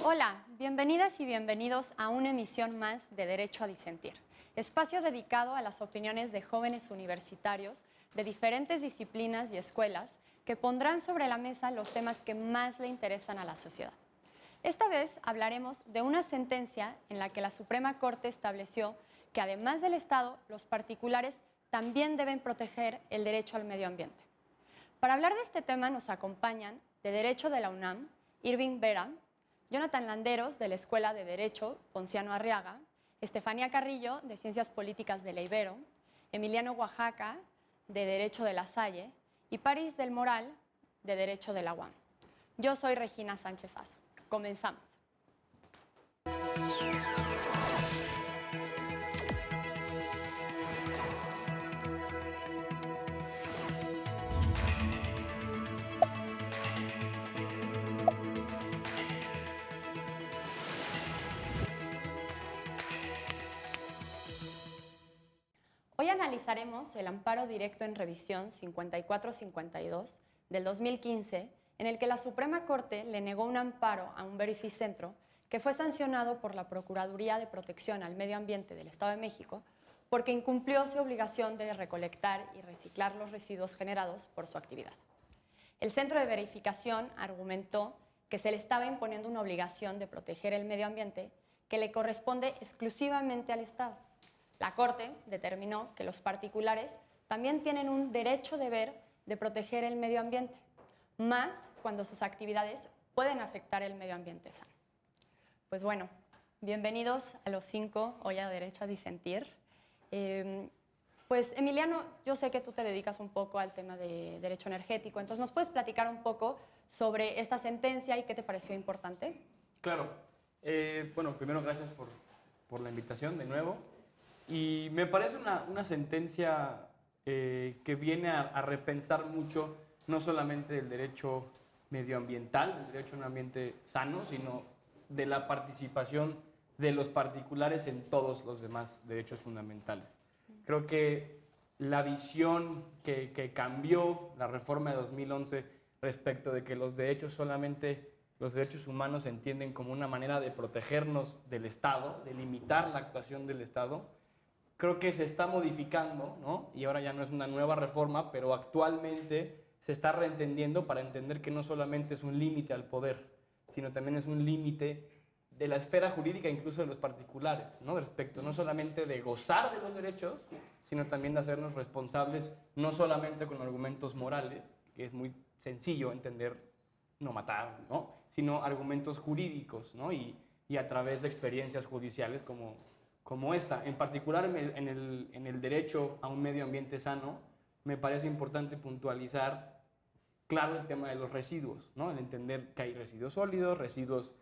Hola, bienvenidas y bienvenidos a una emisión más de Derecho a Disentir, espacio dedicado a las opiniones de jóvenes universitarios de diferentes disciplinas y escuelas que pondrán sobre la mesa los temas que más le interesan a la sociedad. Esta vez hablaremos de una sentencia en la que la Suprema Corte estableció que además del Estado, los particulares también deben proteger el derecho al medio ambiente. Para hablar de este tema nos acompañan de Derecho de la UNAM, Irving Vera, Jonathan Landeros, de la Escuela de Derecho Ponciano Arriaga, Estefanía Carrillo, de Ciencias Políticas de la Ibero, Emiliano Oaxaca, de Derecho de la Salle, y París del Moral, de Derecho de la UAM. Yo soy Regina Sánchez Azo. Comenzamos. Hoy analizaremos el amparo directo en revisión 5452 del 2015, en el que la Suprema Corte le negó un amparo a un verificentro que fue sancionado por la Procuraduría de Protección al Medio Ambiente del Estado de México porque incumplió su obligación de recolectar y reciclar los residuos generados por su actividad. El centro de verificación argumentó que se le estaba imponiendo una obligación de proteger el medio ambiente que le corresponde exclusivamente al Estado. La Corte determinó que los particulares también tienen un derecho-deber de proteger el medio ambiente, más cuando sus actividades pueden afectar el medio ambiente sano. Pues bueno, bienvenidos a los 5 hoy a Derecho a Disentir. Pues Emiliano, yo sé que tú te dedicas un poco al tema de derecho energético, entonces ¿nos puedes platicar un poco sobre esta sentencia y qué te pareció importante? Claro. Bueno, primero gracias por la invitación de nuevo. Y me parece una sentencia que viene a repensar mucho, no solamente el derecho medioambiental, el derecho a un ambiente sano, sino de la participación de los particulares en todos los demás derechos fundamentales. Creo que la visión que cambió la reforma de 2011 respecto de que los derechos humanos se entienden como una manera de protegernos del Estado, de limitar la actuación del Estado, creo que se está modificando, ¿no? Y ahora ya no es una nueva reforma, pero actualmente se está reentendiendo para entender que no solamente es un límite al poder, sino también es un límite de la esfera jurídica, incluso de los particulares, ¿no? Respecto no solamente de gozar de los derechos, sino también de hacernos responsables, no solamente con argumentos morales, que es muy sencillo entender no matar, ¿no? Sino argumentos jurídicos, ¿no? Y a través de experiencias judiciales como esta. En particular en el derecho a un medio ambiente sano, me parece importante puntualizar, claro, el tema de los residuos, ¿no? El entender que hay residuos sólidos, residuos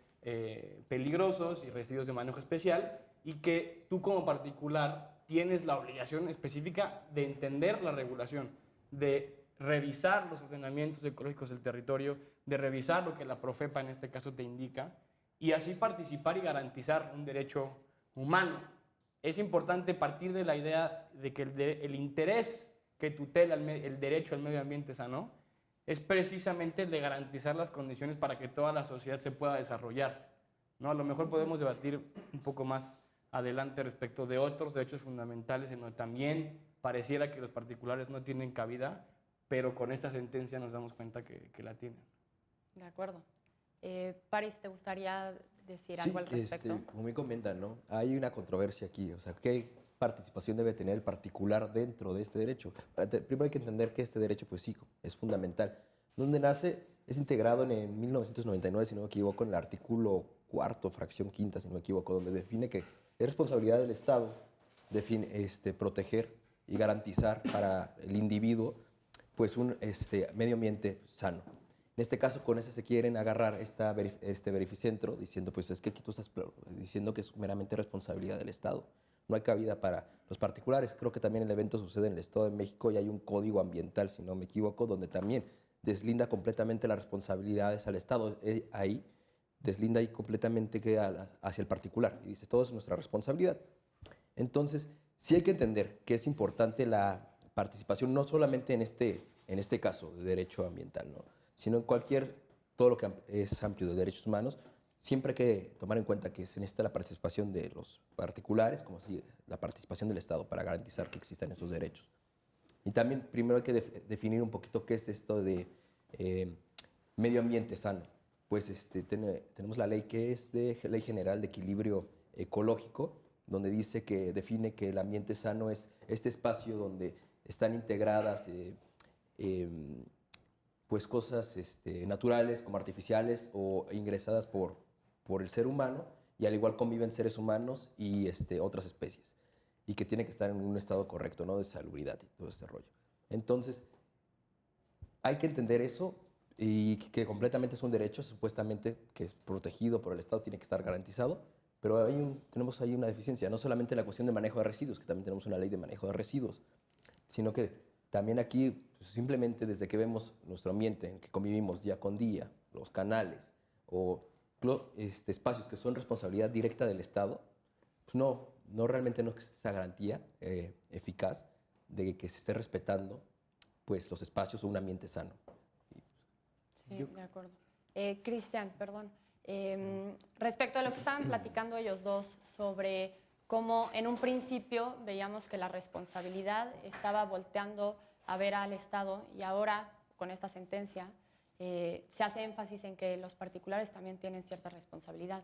peligrosos y residuos de manejo especial, y que tú como particular tienes la obligación específica de entender la regulación, de revisar los ordenamientos ecológicos del territorio, de revisar lo que la Profepa en este caso te indica, y así participar y garantizar un derecho humano. Es importante partir de la idea de que el interés que tutela el derecho al medio ambiente sano es precisamente el de garantizar las condiciones para que toda la sociedad se pueda desarrollar, ¿no? A lo mejor podemos debatir un poco más adelante respecto de otros derechos fundamentales en donde también pareciera que los particulares no tienen cabida, pero con esta sentencia nos damos cuenta que la tienen. De acuerdo. París, ¿te gustaría decir algo al respecto? Como me comentan, ¿no? Hay una controversia aquí, o sea, ¿qué participación debe tener el particular dentro de este derecho? Primero hay que entender que este derecho, pues sí, es fundamental. ¿Dónde nace? Es integrado en 1999, si no me equivoco, en el artículo 4, fracción quinta, si no me equivoco, donde define que es responsabilidad del Estado proteger y garantizar para el individuo, pues, un medio ambiente sano. En este caso, con eso se quieren agarrar este verificentro, diciendo, pues es que aquí tú estás diciendo que es meramente responsabilidad del Estado. No hay cabida para los particulares. Creo que también el evento sucede en el Estado de México y hay un código ambiental, si no me equivoco, donde también deslinda completamente las responsabilidades al Estado. Ahí deslinda y completamente queda hacia el particular y dice, todo es nuestra responsabilidad. Entonces, sí hay que entender que es importante la participación, no solamente en este caso de derecho ambiental, ¿no? Sino en todo lo que es amplio de derechos humanos, siempre hay que tomar en cuenta que se necesita la participación de los particulares, como así la participación del Estado para garantizar que existan esos derechos. Y también primero hay que definir un poquito qué es esto de medio ambiente sano. Pues tenemos la ley que es de Ley General de Equilibrio Ecológico, donde dice que define que el ambiente sano es este espacio donde están integradas pues cosas naturales como artificiales o ingresadas por el ser humano, y al igual conviven seres humanos y otras especies, y que tiene que estar en un estado correcto, ¿no? De salubridad y todo este rollo. Entonces, hay que entender eso, y que completamente es un derecho, supuestamente, que es protegido por el Estado, tiene que estar garantizado, pero tenemos ahí una deficiencia, no solamente en la cuestión de manejo de residuos, que también tenemos una ley de manejo de residuos, sino que también aquí, pues, simplemente desde que vemos nuestro ambiente en que convivimos día con día, los canales o espacios que son responsabilidad directa del Estado, pues no realmente no existe esa garantía eficaz de que se esté respetando pues, los espacios o un ambiente sano. Sí, de acuerdo. Cristian, perdón. Respecto a lo que estaban platicando ellos dos sobre cómo en un principio veíamos que la responsabilidad estaba volteando a ver al Estado, y ahora con esta sentencia se hace énfasis en que los particulares también tienen cierta responsabilidad.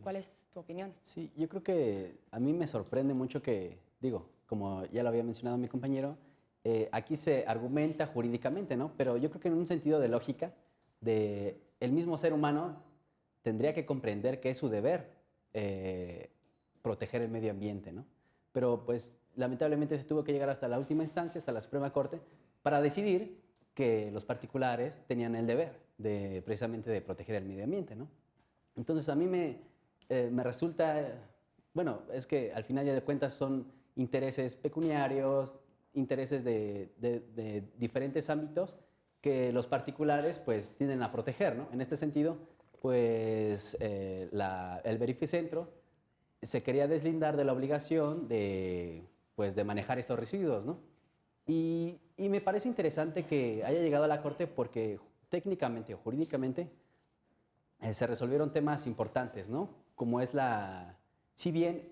¿Cuál es tu opinión? Sí, yo creo que a mí me sorprende mucho que, digo, como ya lo había mencionado mi compañero, aquí se argumenta jurídicamente, ¿no? Pero yo creo que en un sentido de lógica, el mismo ser humano tendría que comprender que es su deber proteger el medio ambiente, ¿no? Pero pues lamentablemente se tuvo que llegar hasta la última instancia, hasta la Suprema Corte, para decidir que los particulares tenían el deber precisamente de proteger el medio ambiente, ¿no? Entonces a mí me resulta, bueno, es que al final ya de cuentas son intereses pecuniarios, intereses de diferentes ámbitos que los particulares pues tienden a proteger, ¿no? En este sentido, pues el Verificentro se quería deslindar de la obligación pues, de manejar estos residuos, ¿no? Y me parece interesante que haya llegado a la Corte porque técnicamente o jurídicamente se resolvieron temas importantes, ¿no? Como es si bien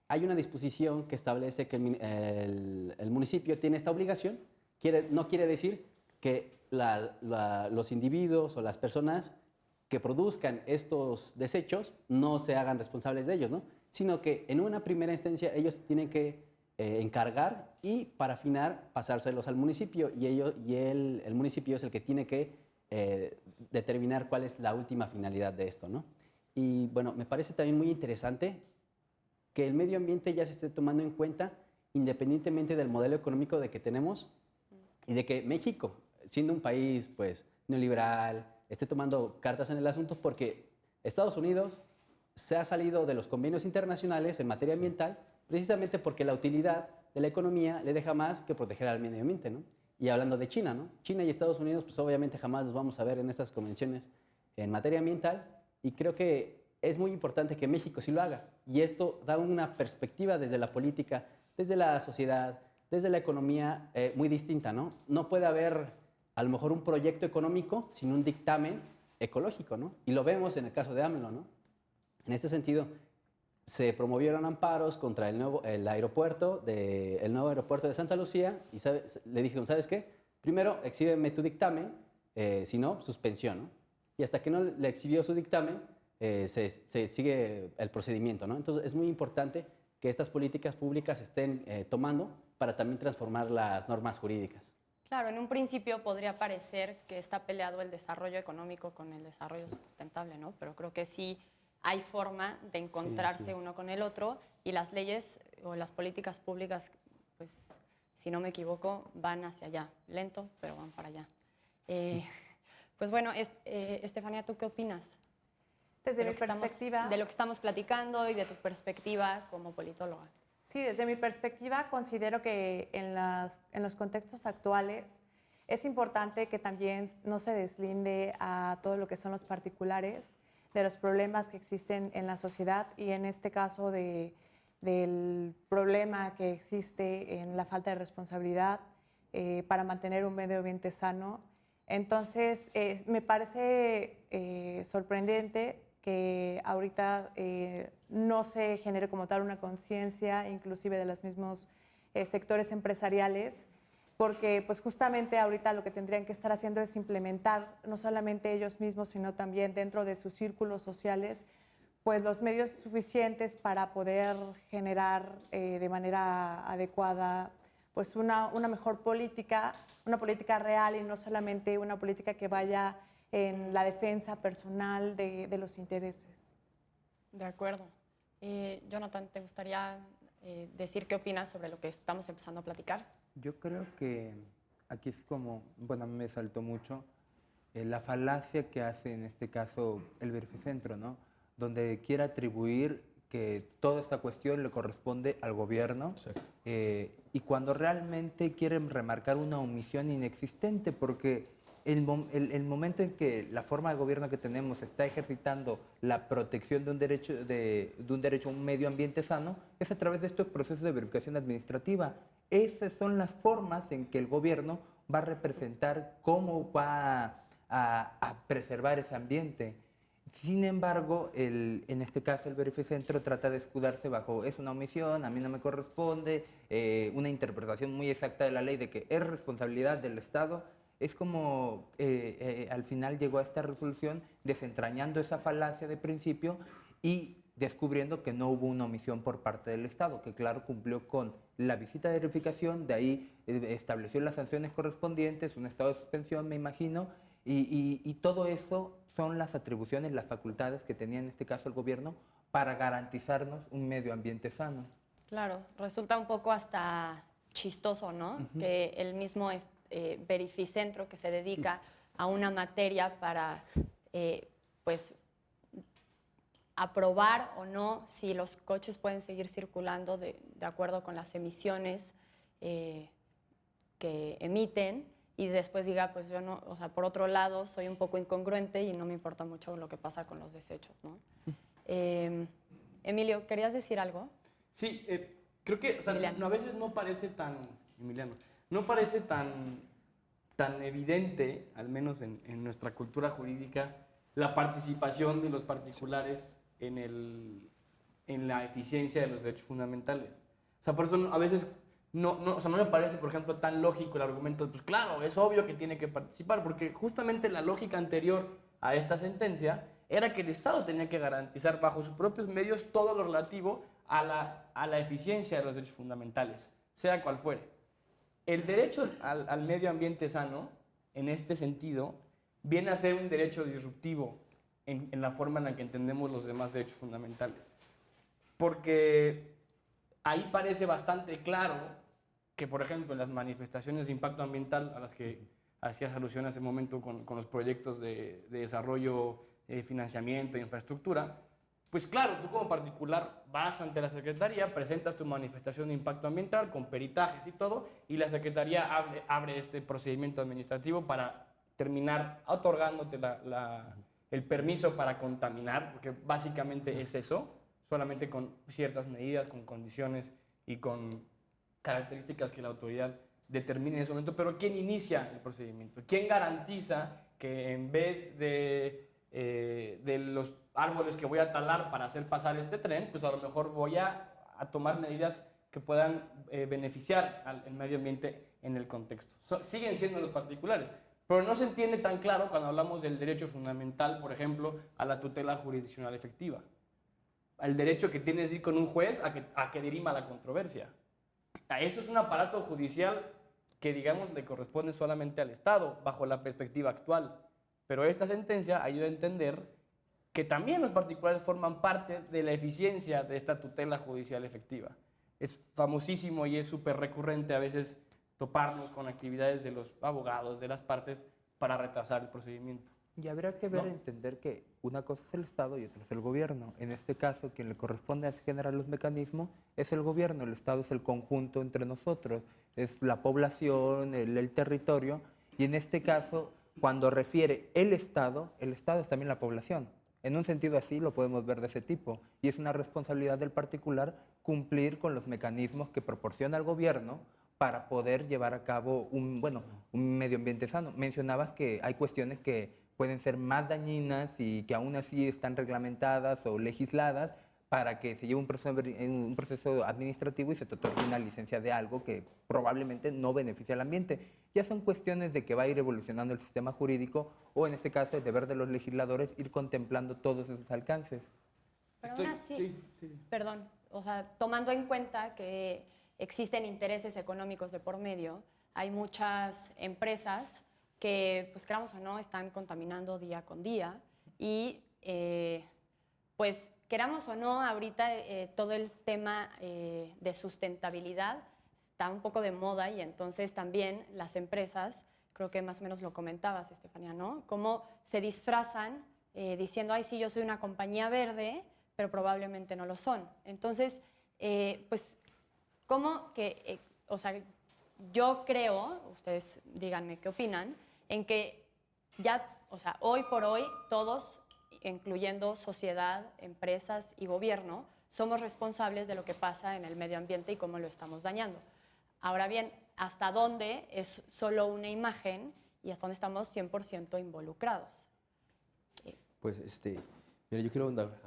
hay una disposición que establece que el municipio tiene esta obligación, no quiere decir que los individuos o las personas que produzcan estos desechos no se hagan responsables de ellos, ¿no? Sino que en una primera instancia ellos tienen que encargar y para afinar pasárselos al municipio, y el municipio es el que tiene que determinar cuál es la última finalidad de esto, ¿no? Y bueno, me parece también muy interesante que el medio ambiente ya se esté tomando en cuenta independientemente del modelo económico de que tenemos, y de que México, siendo un país pues neoliberal, esté tomando cartas en el asunto, porque Estados Unidos se ha salido de los convenios internacionales en materia ambiental precisamente porque la utilidad de la economía le deja más que proteger al medio ambiente, ¿no? Y hablando de China, ¿no? China y Estados Unidos pues obviamente jamás los vamos a ver en estas convenciones en materia ambiental, y creo que es muy importante que México sí lo haga, y esto da una perspectiva desde la política, desde la sociedad, desde la economía muy distinta, ¿no? No puede haber a lo mejor un proyecto económico sin un dictamen ecológico, ¿no? Y lo vemos en el caso de AMLO, ¿no? En este sentido, se promovieron amparos contra el nuevo aeropuerto de Santa Lucía, y le dijeron, ¿sabes qué? Primero, exhíbeme tu dictamen, si no, suspensión, ¿no? Y hasta que no le exhibió su dictamen, se sigue el procedimiento, ¿no? Entonces, es muy importante que estas políticas públicas estén tomando para también transformar las normas jurídicas. Claro, en un principio podría parecer que está peleado el desarrollo económico con el desarrollo sustentable, ¿no? Pero creo que sí hay forma de encontrarse uno con el otro, y las leyes o las políticas públicas, pues, si no me equivoco, van hacia allá. Lento, pero van para allá. Pues bueno, Estefanía, ¿tú qué opinas? Desde mi perspectiva... de lo que estamos platicando y de tu perspectiva como politóloga. Sí, desde mi perspectiva considero que en los contextos actuales es importante que también no se deslinde a todo lo que son los particulares de los problemas que existen en la sociedad, y en este caso del problema que existe en la falta de responsabilidad para mantener un medio ambiente sano. Entonces, me parece sorprendente que ahorita no se genere como tal una conciencia, inclusive de los mismos sectores empresariales, porque pues justamente ahorita lo que tendrían que estar haciendo es implementar, no solamente ellos mismos, sino también dentro de sus círculos sociales, pues los medios suficientes para poder generar de manera adecuada pues una mejor política, una política real y no solamente una política que vaya en la defensa personal de los intereses. De acuerdo. Jonathan, ¿te gustaría decir qué opinas sobre lo que estamos empezando a platicar? Yo creo que aquí es como, bueno, a mí me saltó mucho la falacia que hace en este caso el Verificentro, ¿no? Donde quiere atribuir que toda esta cuestión le corresponde al gobierno y cuando realmente quieren remarcar una omisión inexistente, porque el momento en que la forma de gobierno que tenemos está ejercitando la protección de un derecho a un medio ambiente sano es a través de estos procesos de verificación administrativa. Esas son las formas en que el gobierno va a representar cómo va a preservar ese ambiente. Sin embargo, en este caso el Verificentro trata de escudarse bajo es una omisión, a mí no me corresponde, una interpretación muy exacta de la ley de que es responsabilidad del Estado. Es como al final llegó a esta resolución desentrañando esa falacia de principio y descubriendo que no hubo una omisión por parte del Estado, que claro cumplió con la visita de verificación, de ahí estableció las sanciones correspondientes, un estado de suspensión me imagino, y todo eso son las atribuciones, las facultades que tenía en este caso el gobierno para garantizarnos un medio ambiente sano. Claro, resulta un poco hasta chistoso, ¿no? Que el mismo Verificentro que se dedica a una materia para, pues, aprobar o no si los coches pueden seguir circulando de acuerdo con las emisiones que emiten, y después diga, pues yo no, o sea, por otro lado, soy un poco incongruente y no me importa mucho lo que pasa con los desechos, ¿no? Emilio, ¿querías decir algo? Sí, creo que, o sea, a veces no parece tan, Emiliano, no parece tan evidente, al menos en nuestra cultura jurídica, la participación de los particulares en la eficiencia de los derechos fundamentales. O sea, por eso a veces no me parece, por ejemplo, tan lógico el argumento de, pues claro, es obvio que tiene que participar, porque justamente la lógica anterior a esta sentencia era que el Estado tenía que garantizar bajo sus propios medios todo lo relativo a la eficiencia de los derechos fundamentales, sea cual fuere. El derecho al medio ambiente sano, en este sentido, viene a ser un derecho disruptivo en la forma en la que entendemos los demás derechos fundamentales. Porque ahí parece bastante claro que, por ejemplo, en las manifestaciones de impacto ambiental a las que hacías alusión hace un momento con los proyectos de desarrollo, financiamiento e infraestructura, pues claro, tú como particular vas ante la Secretaría, presentas tu manifestación de impacto ambiental con peritajes y todo, y la Secretaría abre este procedimiento administrativo para terminar otorgándote el permiso para contaminar, porque básicamente es eso, solamente con ciertas medidas, con condiciones y con características que la autoridad determine en ese momento. Pero ¿quién inicia el procedimiento? ¿Quién garantiza que en vez de los árboles que voy a talar para hacer pasar este tren, pues a lo mejor voy a tomar medidas que puedan beneficiar al medio ambiente en el contexto? Siguen siendo los particulares, pero no se entiende tan claro cuando hablamos del derecho fundamental, por ejemplo, a la tutela jurisdiccional efectiva, al derecho que tienes que ir con un juez a que dirima la controversia. Eso es un aparato judicial que, digamos, le corresponde solamente al Estado, bajo la perspectiva actual. Pero esta sentencia ayuda a entender que también los particulares forman parte de la eficiencia de esta tutela judicial efectiva. Es famosísimo y es súper recurrente a veces toparnos con actividades de los abogados, de las partes, para retrasar el procedimiento. Y habrá que ver, entender que una cosa es el Estado y otra es el gobierno. En este caso, quien le corresponde generar los mecanismos es el gobierno. El Estado es el conjunto entre nosotros, es la población, el territorio. Y en este caso, cuando refiere el Estado es también la población. En un sentido así lo podemos ver de ese tipo. Y es una responsabilidad del particular cumplir con los mecanismos que proporciona el gobierno para poder llevar a cabo un medio ambiente sano. Mencionabas que hay cuestiones que pueden ser más dañinas y que aún así están reglamentadas o legisladas para que se lleve un proceso administrativo y se te otorgue una licencia de algo que probablemente no beneficia al ambiente. Ya son cuestiones de que va a ir evolucionando el sistema jurídico o en este caso el deber de los legisladores ir contemplando todos esos alcances. Pero aún así, perdón, o sea, tomando en cuenta que existen intereses económicos de por medio, hay muchas empresas que, pues queramos o no, están contaminando día con día y pues queramos o no, ahorita todo el tema de sustentabilidad está un poco de moda y entonces también las empresas, creo que más o menos lo comentabas, Estefanía, ¿no? Cómo se disfrazan diciendo, ay, sí, yo soy una compañía verde, pero probablemente no lo son. Entonces, pues, ¿cómo que, o sea, yo creo, ustedes díganme qué opinan, en que ya, o sea, hoy por hoy todos, incluyendo sociedad, empresas y gobierno, somos responsables de lo que pasa en el medio ambiente y cómo lo estamos dañando. Ahora bien, ¿hasta dónde es solo una imagen y hasta dónde estamos 100% involucrados? Pues, mira, yo quiero ahondar.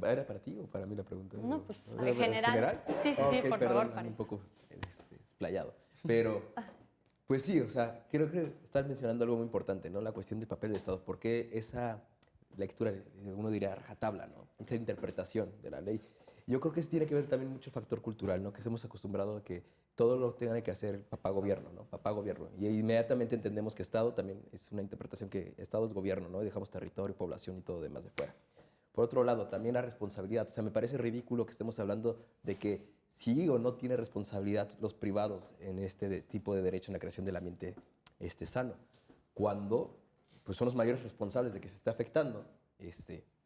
¿Era para ti o para mí la pregunta? No, pues ¿Era en general. Sí, sí, sí, Ok, por perdón, favor, un poco explayado. Pero, pues sí, o sea, creo que estás mencionando algo muy importante, ¿no? La cuestión del papel del Estado. ¿Por qué esa lectura, uno diría, rajatabla, ¿no? Esa interpretación de la ley? Yo creo que eso tiene que ver también mucho el factor cultural, ¿no? Que hemos acostumbrado a que todo lo tenga que hacer papá gobierno, ¿no? Papá gobierno. Y inmediatamente entendemos que Estado también es una interpretación que Estado es gobierno, ¿no? Y dejamos territorio, población y todo demás de fuera. Por otro lado, también la responsabilidad. O sea, me parece ridículo que estemos hablando de que sí o no tiene responsabilidad los privados en este tipo de derecho en la creación del ambiente sano, cuando pues, son los mayores responsables de que se esté afectando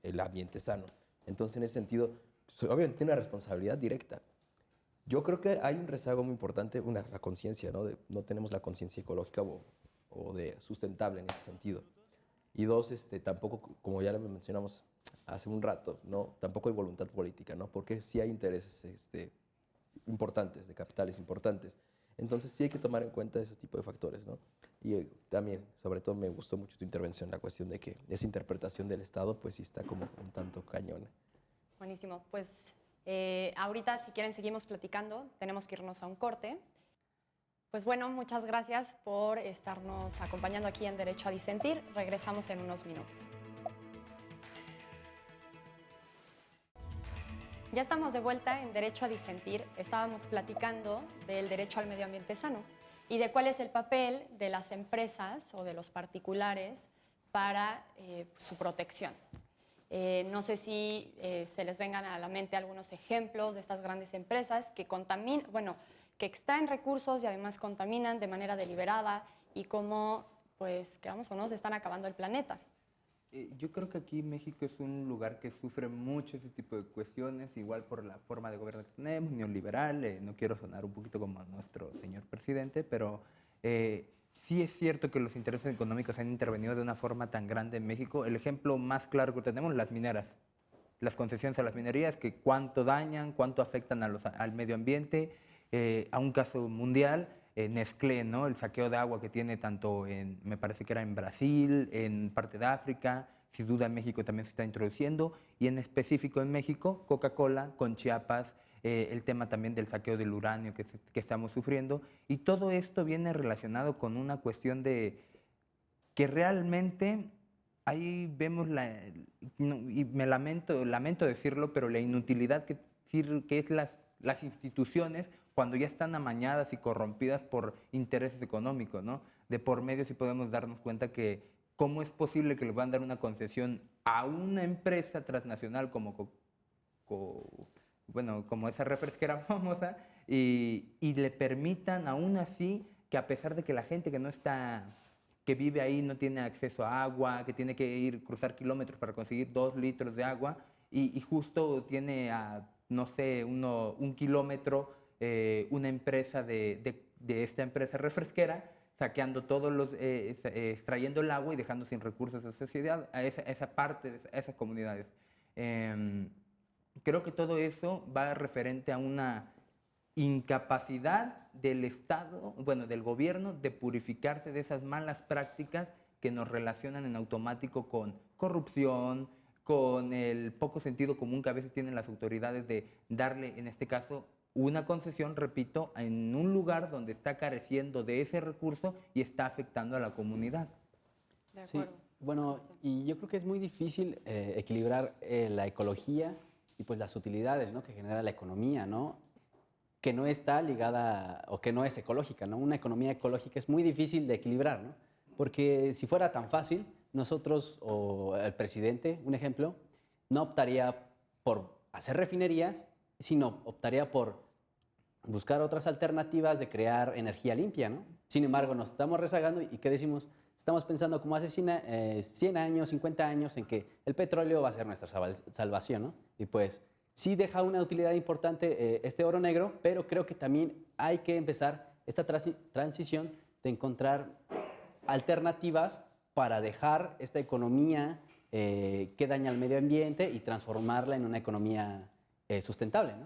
el ambiente sano. Entonces, en ese sentido, pues, obviamente tiene una responsabilidad directa. Yo creo que hay un rezago muy importante, la conciencia, ¿no? No tenemos la conciencia ecológica o de sustentable en ese sentido. Y dos, tampoco, como ya lo mencionamos hace un rato, ¿no? Tampoco hay voluntad política, ¿no? Porque sí hay intereses importantes, de capitales importantes. Entonces sí hay que tomar en cuenta ese tipo de factores, ¿no? Y también, sobre todo, me gustó mucho tu intervención, la cuestión de que esa interpretación del Estado, pues sí está como un tanto cañona. Buenísimo. Pues ahorita, si quieren, seguimos platicando. Tenemos que irnos a un corte. Pues bueno, muchas gracias por estarnos acompañando aquí en Derecho a Disentir. Regresamos en unos minutos. Ya estamos de vuelta en Derecho a Disentir. Estábamos platicando del derecho al medio ambiente sano y de cuál es el papel de las empresas o de los particulares para su protección. No sé si se les vengan a la mente algunos ejemplos de estas grandes empresas que contaminan, bueno, que extraen recursos y además contaminan de manera deliberada y cómo, pues, queramos o no, se están acabando el planeta. Yo creo que aquí México es un lugar que sufre mucho ese tipo de cuestiones, igual por la forma de gobierno que tenemos, neoliberal, no quiero sonar un poquito como nuestro señor presidente, pero sí es cierto que los intereses económicos han intervenido de una forma tan grande en México. El ejemplo más claro que tenemos, las mineras, las concesiones a las minerías, que cuánto dañan, cuánto afectan al medio ambiente, a un caso mundial, Nestlé, ¿no? El saqueo de agua que tiene tanto me parece que era en Brasil, en parte de África, sin duda en México también se está introduciendo, y en específico en México, Coca-Cola con Chiapas, el tema también del saqueo del uranio que estamos sufriendo, y todo esto viene relacionado con una cuestión de que realmente ahí vemos y me lamento decirlo, pero la inutilidad que es las instituciones cuando ya están amañadas y corrompidas por intereses económicos, ¿no? De por medio sí podemos darnos cuenta que cómo es posible que le van a dar una concesión a una empresa transnacional como esa refresquera famosa y le permitan aún así que a pesar de que la gente que vive ahí no tiene acceso a agua, que tiene que cruzar kilómetros para conseguir 2 litros de agua y justo tiene no sé, un kilómetro una empresa de esta empresa refresquera saqueando extrayendo el agua y dejando sin recursos a esa sociedad, a esa parte, a esas comunidades. Creo que todo eso va referente a una incapacidad del Estado, bueno, del gobierno, de purificarse de esas malas prácticas que nos relacionan en automático con corrupción, con el poco sentido común que a veces tienen las autoridades de darle, en este caso, una concesión, repito, en un lugar donde está careciendo de ese recurso y está afectando a la comunidad. De Sí, acuerdo. bueno, y yo creo que es muy difícil equilibrar la ecología y pues las utilidades, ¿no?, que genera la economía, ¿no?, que no está ligada o que no es ecológica, ¿no? Una economía ecológica es muy difícil de equilibrar, ¿no? Porque si fuera tan fácil, nosotros o el presidente, un ejemplo, no optaría por hacer refinerías, sino optaría por buscar otras alternativas de crear energía limpia, ¿no? Sin embargo, nos estamos rezagando y ¿qué decimos? Estamos pensando como hace 100 años, 50 años, en que el petróleo va a ser nuestra salvación, ¿no? Y pues sí deja una utilidad importante este oro negro, pero creo que también hay que empezar esta transición de encontrar alternativas para dejar esta economía que daña al medio ambiente y transformarla en una economía sustentable, ¿no?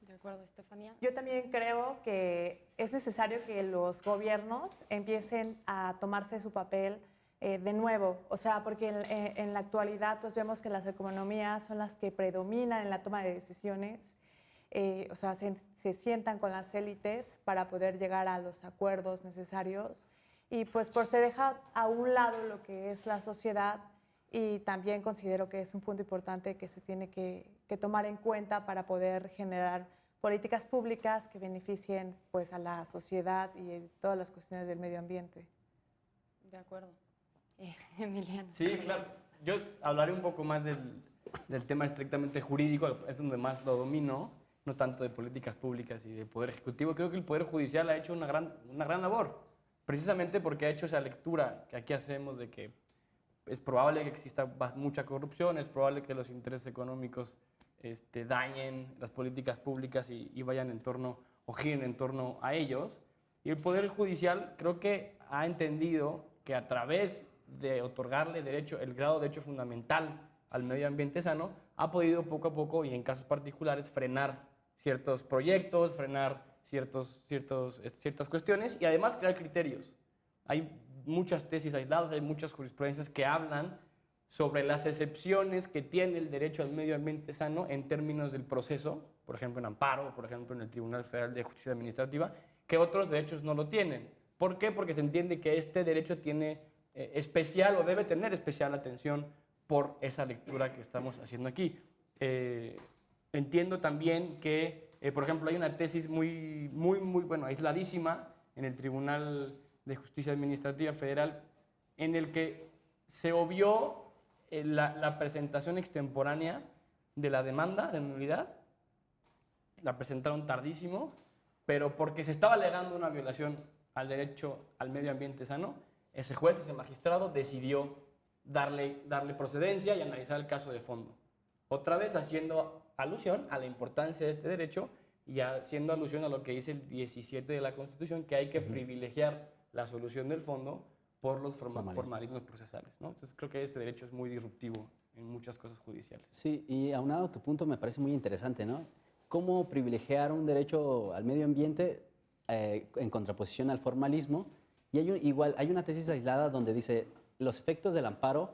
De acuerdo, Estefanía. Yo también creo que es necesario que los gobiernos empiecen a tomarse su papel de nuevo, o sea, porque en la actualidad pues vemos que las economías son las que predominan en la toma de decisiones, o sea, se sientan con las élites para poder llegar a los acuerdos necesarios y pues por se deja a un lado lo que es la sociedad y también considero que es un punto importante que se tiene que tomar en cuenta para poder generar políticas públicas que beneficien pues a la sociedad y todas las cuestiones del medio ambiente. De acuerdo. Emiliano. Sí, claro. Yo hablaré un poco más del tema estrictamente jurídico, es donde más lo domino, no tanto de políticas públicas y de poder ejecutivo. Creo que el Poder Judicial ha hecho una gran labor, precisamente porque ha hecho esa lectura que aquí hacemos de que es probable que exista mucha corrupción, es probable que los intereses económicos dañen las políticas públicas y vayan en torno o giren en torno a ellos. Y el Poder Judicial creo que ha entendido que a través de otorgarle el grado de derecho fundamental al medio ambiente sano, ha podido poco a poco y en casos particulares frenar ciertos proyectos, frenar ciertas cuestiones y además crear criterios. Hay muchas tesis aisladas, hay muchas jurisprudencias que hablan sobre las excepciones que tiene el derecho al medio ambiente sano en términos del proceso, por ejemplo en amparo, por ejemplo en el Tribunal Federal de Justicia Administrativa, que otros derechos no lo tienen. ¿Por qué? Porque se entiende que este derecho tiene especial o debe tener especial atención por esa lectura que estamos haciendo aquí. Entiendo también que, por ejemplo, hay una tesis muy, bueno, aisladísima en el Tribunal de Justicia Administrativa Federal en el que se obvió la presentación extemporánea de la demanda de nulidad. La presentaron tardísimo, pero porque se estaba alegando una violación al derecho al medio ambiente sano, ese juez, ese magistrado, decidió darle procedencia y analizar el caso de fondo. Otra vez haciendo alusión a la importancia de este derecho y haciendo alusión a lo que dice el 17 de la Constitución, que hay que privilegiar la solución del fondo por los formalismos procesales, ¿no? Entonces creo que este derecho es muy disruptivo en muchas cosas judiciales. Sí, y aunado a tu punto me parece muy interesante, ¿no? Cómo privilegiar un derecho al medio ambiente en contraposición al formalismo. Y hay una tesis aislada donde dice, los efectos del amparo,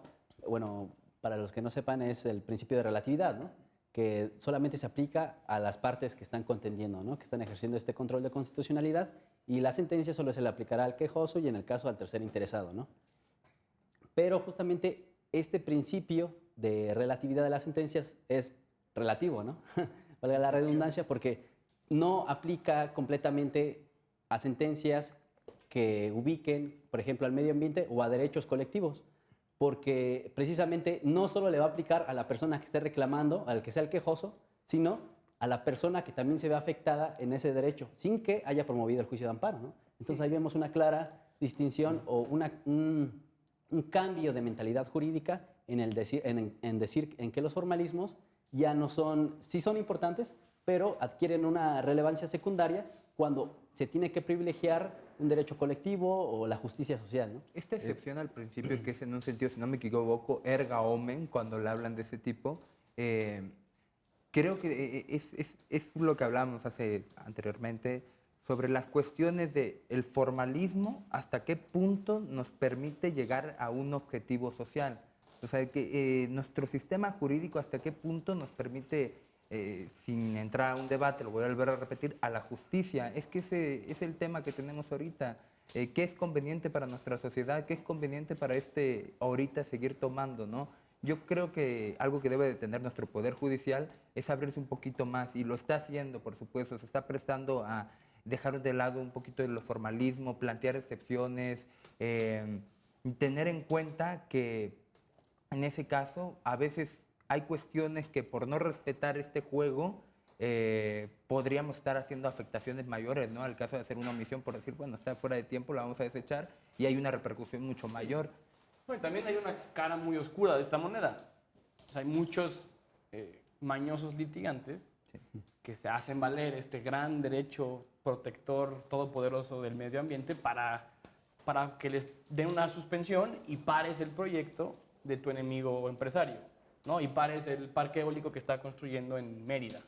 bueno, para los que no sepan, es el principio de relatividad, ¿no?, que solamente se aplica a las partes que están contendiendo, ¿no?, que están ejerciendo este control de constitucionalidad, y la sentencia solo se le aplicará al quejoso y en el caso al tercer interesado, ¿no? Pero justamente este principio de relatividad de las sentencias es relativo, ¿no? Valga la redundancia, porque no aplica completamente a sentencias que ubiquen, por ejemplo, al medio ambiente o a derechos colectivos, porque precisamente no solo le va a aplicar a la persona que esté reclamando, al que sea el quejoso, sino a la persona que también se ve afectada en ese derecho, sin que haya promovido el juicio de amparo, ¿no? Entonces ahí vemos una clara distinción o un cambio de mentalidad jurídica en decir en que los formalismos ya no son, sí son importantes, pero adquieren una relevancia secundaria cuando se tiene que privilegiar un derecho colectivo o la justicia social, ¿no? Esta excepción al principio, que es en un sentido, si no me equivoco, erga omen, cuando le hablan de ese tipo, creo que es lo que hablábamos anteriormente sobre las cuestiones del formalismo, hasta qué punto nos permite llegar a un objetivo social. O sea, que nuestro sistema jurídico hasta qué punto nos permite, sin entrar a un debate, lo voy a volver a repetir, a la justicia. Es que ese es el tema que tenemos ahorita. ¿Qué es conveniente para nuestra sociedad? ¿Qué es conveniente para ahorita seguir tomando, ¿no? Yo creo que algo que debe de tener nuestro Poder Judicial es abrirse un poquito más, y lo está haciendo, por supuesto, se está prestando a dejar de lado un poquito de los formalismos, plantear excepciones, tener en cuenta que en ese caso a veces hay cuestiones que por no respetar este juego podríamos estar haciendo afectaciones mayores, ¿no? Al caso de hacer una omisión por decir, bueno, está fuera de tiempo, la vamos a desechar, y hay una repercusión mucho mayor. Bueno, también hay una cara muy oscura de esta moneda. O sea, hay muchos mañosos litigantes que se hacen valer este gran derecho protector todopoderoso del medio ambiente para que les den una suspensión y pares el proyecto de tu enemigo empresario, ¿no? Y pares el parque eólico que está construyendo en Mérida,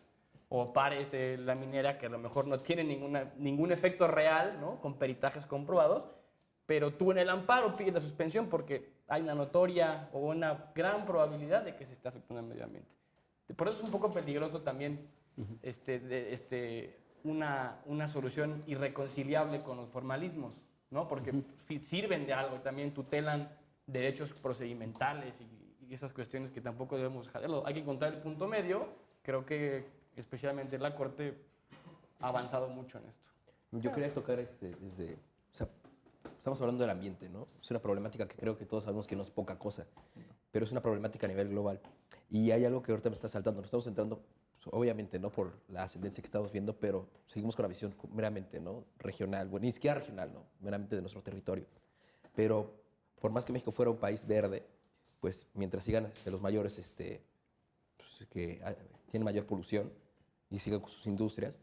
o pares la minera que a lo mejor no tiene ningún efecto real, ¿no? Con peritajes comprobados, pero tú en el amparo pides la suspensión porque hay una notoria o una gran probabilidad de que se esté afectando el medio ambiente. Por eso es un poco peligroso también una solución irreconciliable con los formalismos, ¿no? Porque sirven de algo y también tutelan derechos procedimentales y esas cuestiones que tampoco debemos dejarlo. Hay que encontrar el punto medio. Creo que especialmente la Corte ha avanzado mucho en esto. Yo quería tocar desde, o sea, estamos hablando del ambiente, ¿no? Es una problemática que creo que todos sabemos que no es poca cosa, pero es una problemática a nivel global. Y hay algo que ahorita me está saltando. Nos estamos entrando, obviamente, ¿no? Por la ascendencia que estamos viendo, pero seguimos con la visión meramente, ¿no? Regional, bueno, ni siquiera regional, ¿no? Meramente de nuestro territorio. Pero por más que México fuera un país verde, pues mientras sigan los mayores pues, que tienen mayor polución y sigan con sus industrias,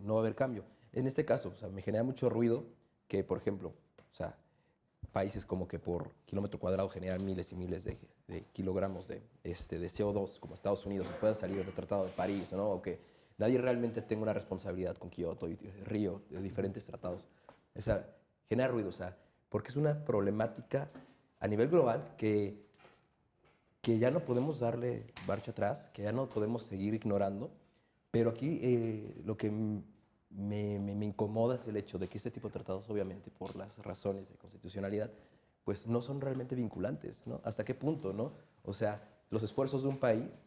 no va a haber cambio. En este caso, o sea, me genera mucho ruido que, por ejemplo, o sea, países como que por kilómetro cuadrado generan miles y miles de kilogramos de CO2, como Estados Unidos, se puedan salir del Tratado de París, ¿no? O que nadie realmente tenga una responsabilidad con Kioto y Río, de diferentes tratados. O sea, genera ruido, o sea, porque es una problemática a nivel global que ya no podemos darle marcha atrás, que ya no podemos seguir ignorando, pero aquí lo que me incomoda es el hecho de que este tipo de tratados, obviamente, por las razones de constitucionalidad, pues no son realmente vinculantes, ¿no? ¿Hasta qué punto, no? O sea, los esfuerzos de un país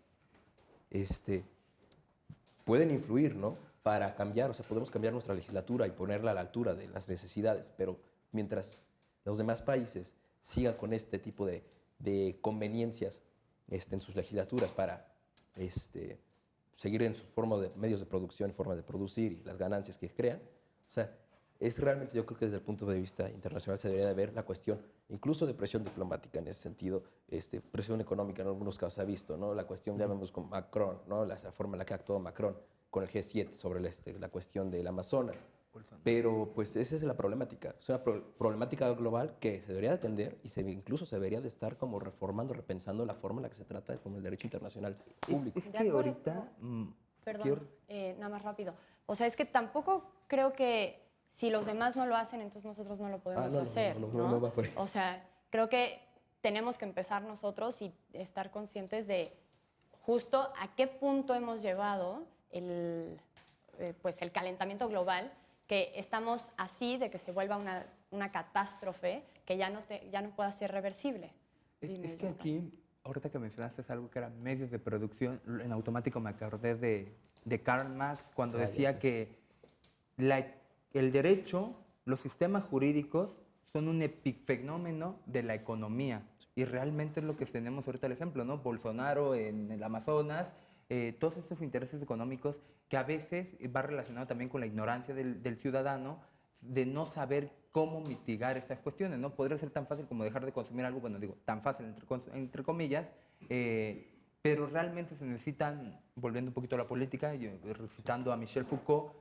pueden influir, ¿no? Para cambiar, o sea, podemos cambiar nuestra legislatura y ponerla a la altura de las necesidades, pero mientras los demás países sigan con este tipo de conveniencias en sus legislaturas para seguir en su forma de medios de producción, forma de producir y las ganancias que crean, o sea, es realmente, yo creo que desde el punto de vista internacional se debería de ver la cuestión, incluso de presión diplomática en ese sentido, presión económica en algunos casos se ha visto, ¿no? La cuestión, ya vemos con Macron, ¿no? La forma en la que ha actuado Macron con el G7 sobre la cuestión del Amazonas. Pero pues esa es la problemática, es una problemática global que se debería de atender y incluso se debería de estar como reformando, repensando la forma en la que se trata como el derecho internacional público. Es que ahorita... Perdón, nada más rápido. O sea, es que tampoco creo que si los demás no lo hacen, entonces nosotros no lo podemos hacer, ¿no? Va por ahí. O sea, creo que tenemos que empezar nosotros y estar conscientes de justo a qué punto hemos llevado el calentamiento global, que estamos así de que se vuelva una catástrofe que ya no pueda ser reversible. Es que aquí, ahorita que mencionaste algo que eran medios de producción, en automático me acordé de Karl Marx cuando decía que el derecho, los sistemas jurídicos son un epifenómeno de la economía. Y realmente es lo que tenemos ahorita el ejemplo, ¿no? Bolsonaro en el Amazonas, todos estos intereses económicos que a veces va relacionado también con la ignorancia del ciudadano de no saber cómo mitigar estas cuestiones, ¿no? Podría ser tan fácil como dejar de consumir algo, bueno, digo, tan fácil entre comillas, pero realmente se necesitan, volviendo un poquito a la política, yo recitando a Michel Foucault,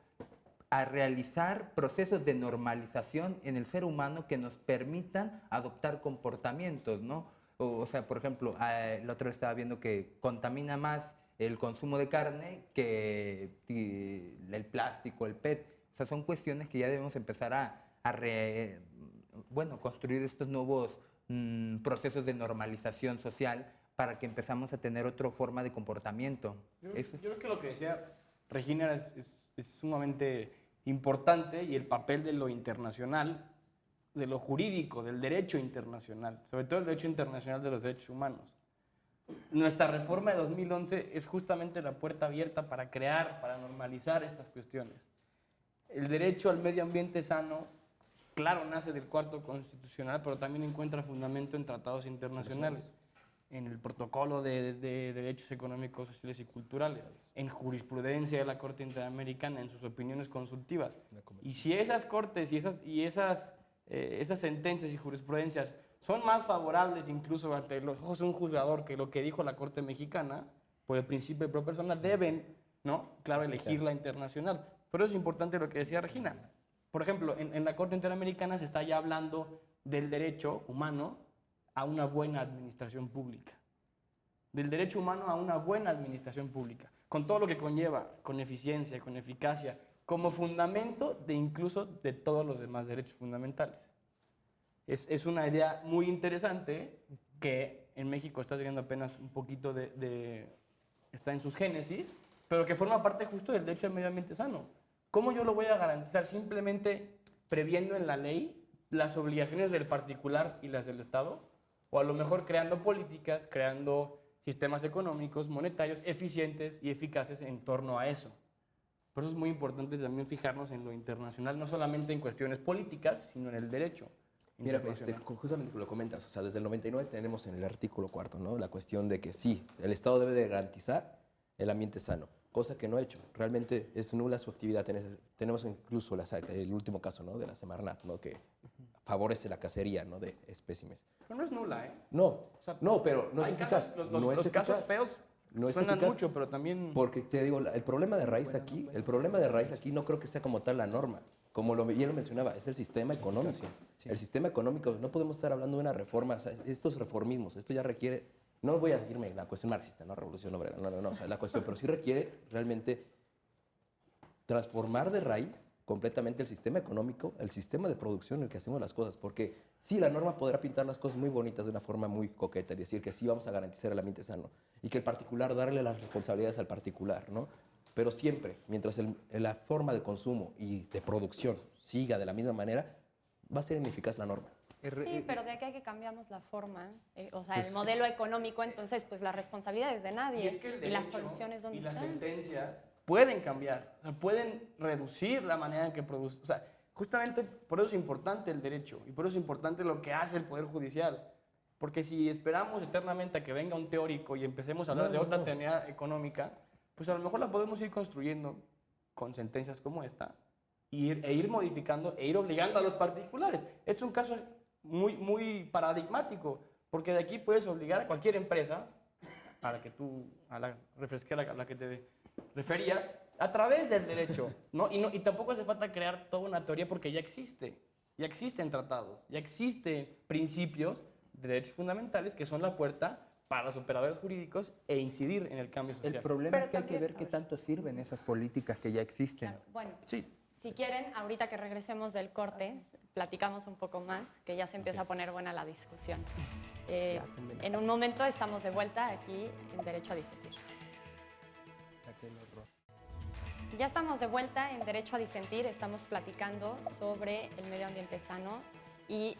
a realizar procesos de normalización en el ser humano que nos permitan adoptar comportamientos, ¿no? O sea, por ejemplo, la otra vez estaba viendo que contamina más el consumo de carne que el plástico, el PET. O sea, son cuestiones que ya debemos empezar bueno, construir estos nuevos procesos de normalización social para que empezamos a tener otra forma de comportamiento. Yo creo que lo que decía Regina es sumamente importante, y el papel de lo internacional, de lo jurídico, del derecho internacional, sobre todo el derecho internacional de los derechos humanos. Nuestra reforma de 2011 es justamente la puerta abierta para crear, para normalizar estas cuestiones. El derecho al medio ambiente sano, claro, nace del cuarto constitucional, pero también encuentra fundamento en tratados internacionales, en el protocolo de derechos económicos, sociales y culturales, en jurisprudencia de la Corte Interamericana, en sus opiniones consultivas. Y si esas cortes y esas sentencias y jurisprudencias son más favorables incluso ante los ojos de un juzgador que lo que dijo la Corte Mexicana, por el principio de pro persona, deben, ¿no? Claro, elegir la internacional. Pero es importante lo que decía Regina. Por ejemplo, en la Corte Interamericana se está ya hablando del derecho humano a una buena administración pública. Del derecho humano a una buena administración pública, con todo lo que conlleva, con eficiencia, con eficacia, como fundamento de incluso de todos los demás derechos fundamentales. Es una idea muy interesante que en México está teniendo apenas un poquito está en sus génesis, pero que forma parte justo del derecho al medio ambiente sano. ¿Cómo yo lo voy a garantizar? Simplemente previendo en la ley las obligaciones del particular y las del Estado, o a lo mejor creando políticas, creando sistemas económicos, monetarios, eficientes y eficaces en torno a eso. Por eso es muy importante también fijarnos en lo internacional, no solamente en cuestiones políticas, sino en el derecho. Mira, justamente lo comentas, o sea, desde el 99 tenemos en el artículo 4, ¿no? La cuestión de que sí, el Estado debe de garantizar el ambiente sano, cosa que no ha hecho. Realmente es nula su actividad. Tenemos incluso el último caso, ¿no? De la Semarnat, ¿no? Que favorece la cacería, ¿no? De espécimes. Pero no es nula, ¿eh? No, O sea, no, pero no es eficaz. Los casos feos no es suenan eficaz, mucho, pero también... Porque te digo, el problema de raíz aquí no creo que sea como tal la norma. Como ya lo mencionaba, es el sistema económico. Sí. El sistema económico, no podemos estar hablando de una reforma, o sea, estos reformismos, esto ya requiere, no voy a irme en la cuestión marxista, no revolución obrera, no, o sea, la cuestión, pero sí requiere realmente transformar de raíz completamente el sistema económico, el sistema de producción en el que hacemos las cosas, porque sí, la norma podrá pintar las cosas muy bonitas de una forma muy coqueta y decir que sí vamos a garantizar el ambiente sano y que el particular, darle las responsabilidades al particular, ¿no? Pero siempre, mientras la forma de consumo y de producción siga de la misma manera, va a ser ineficaz la norma. Sí, pero de aquí a que cambiamos la forma, o sea, Pues, el modelo económico, entonces, pues la responsabilidad es de nadie. Y es que el derecho las soluciones, ¿dónde y las están? sentencias pueden cambiar, o sea, pueden reducir la manera en que produce. O sea, justamente por eso es importante el derecho y por eso es importante lo que hace el Poder Judicial. Porque si esperamos eternamente a que venga un teórico y empecemos a hablar de otra teoría económica, pues a lo mejor la podemos ir construyendo con sentencias como esta e ir modificando e ir obligando a los particulares. Es un caso muy, muy paradigmático, porque de aquí puedes obligar a cualquier empresa, a la refresquera a la que te referías, a través del derecho, ¿no? Y tampoco hace falta crear toda una teoría porque ya existen tratados, ya existen principios de derechos fundamentales que son la puerta para los operadores jurídicos e incidir en el cambio social. El problema es que hay que ver qué tanto sirven esas políticas que ya existen. Claro, bueno, Sí. si quieren, ahorita que regresemos del corte, platicamos un poco más, que ya se empieza a poner buena la discusión. En un momento estamos de vuelta aquí en Derecho a Disentir. Ya estamos de vuelta en Derecho a Disentir, estamos platicando sobre el medio ambiente sano y